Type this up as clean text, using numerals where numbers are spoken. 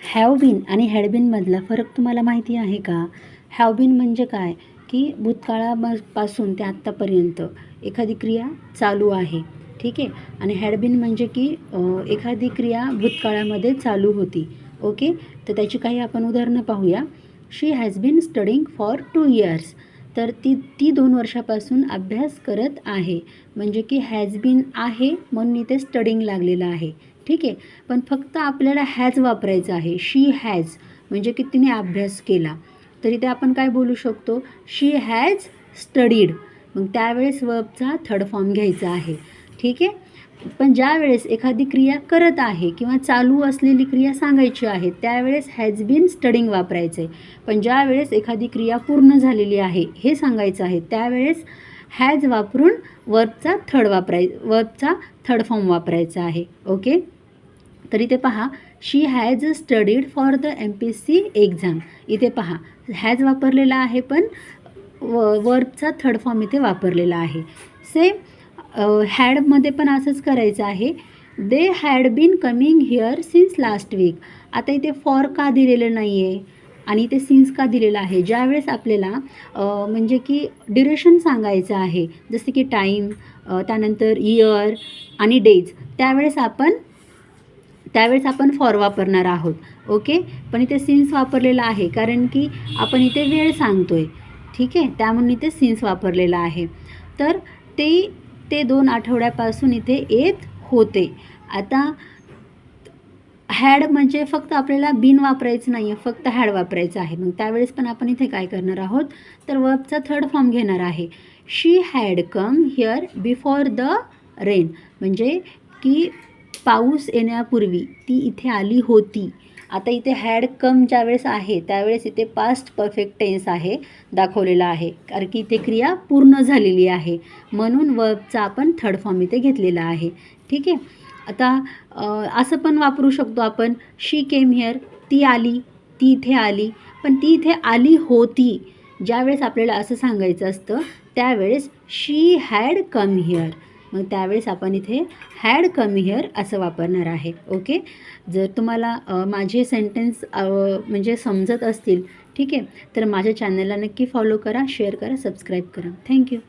Have bin आणि had बीनमधला फरक तुम्हाला माहिती आहे का? हॅव बीन म्हणजे काय, की भूतकाळापासून ते आत्तापर्यंत एखादी क्रिया चालू आहे, ठीक आहे. आणि हॅड बीन म्हणजे की एखादी क्रिया भूतकाळामध्ये चालू होती. ओके, तर त्याची काही आपण उदाहरणं पाहूया. She has been studying for 2 years. तर ती 2 वर्षापासून अभ्यास करत आहे. म्हणजे की हॅज बीन आहे म्हणून इथे स्टडिंग लागलेलं आहे, ठीक आहे. पण फक्त आपल्याला हॅज वापरायचं आहे. शी हॅज म्हणजे की तिने अभ्यास केला. तर इथे आपण काय बोलू शकतो? शी हॅज स्टडीड. मग त्यावेळेस वर्बचा थर्ड फॉर्म घ्यायचा आहे, ठीक आहे. पण ज्या वेळेस एखादी क्रिया करत आहे किंवा चालू असलेली क्रिया सांगायची आहे त्यावेळेस हॅज बीन स्टडिंग वापरायचं आहे. पण ज्या वेळेस एखादी क्रिया पूर्ण झालेली आहे हे सांगायचं आहे त्यावेळेस हॅज वापरून वर्बचा थर्ड फॉर्म वापरायचा आहे. ओके, तर इथे पहा, she has studied for the MPSC exam. इथे पहा हॅज वापरलेला आहे पण वर्बचा थर्ड फॉर्म इथे वापरलेला आहे. हॅडमध्ये पण असंच करायचं आहे. They had been coming here since last week. आता इथे फॉर का दिलेलं नाही आहे आणि इथे सिन्स का दिलेलं आहे? ज्यावेळेस आपल्याला म्हणजे की ड्युरेशन सांगायचं आहे, जसे की टाईम, त्यानंतर इयर आणि डेज, त्यावेळेस आपण फॉर वापरणार आहोत. ओके, पण इथे सिन्स वापरलेला आहे कारण की आपण इथे वेळ सांगतो आहे, ठीक आहे. त्यामुळे इथे सिन्स वापरलेला आहे. तर ते 2 आठवड्यापासून इथे येत होते. आता हॅड म्हणजे फक्त आपल्याला बीन वापरायचं नाही आहे, फक्त हॅड वापरायचं आहे. मग त्यावेळेस पण आपण इथे काय करणार आहोत, तर वर्बचा थर्ड फॉर्म घेणार आहे. She had come here before the rain. म्हणजे की पाऊस येण्यापूर्वी ती इथे आली होती. आता इथे हॅड कम ज्यावेळेस आहे त्यावेळेस इथे पास्ट परफेक्ट टेन्स आहे दाखवलेला आहे, कारण की इथे क्रिया पूर्ण झालेली आहे म्हणून वर्बचा आपण थर्ड फॉर्म इथे घेतलेला आहे, ठीक आहे. आता असं पण वापरू शकतो आपण, शी केम हिअर, ती आली, ती इथे आली. पण ती इथे आली होती ज्यावेळेस आपल्याला असं सांगायचं असतं त्यावेळेस शी हॅड कम हिअर. मग त्यावेळेस आपण इथे हॅड कम हिअर असं वापरणार आहे. ओके, जर तुम्हाला माझे सेंटेन्स म्हणजे समजत असतील, ठीक आहे, तर माझ्या चॅनलला नक्की फॉलो करा, शेअर करा, सबस्क्राईब करा. थँक्यू.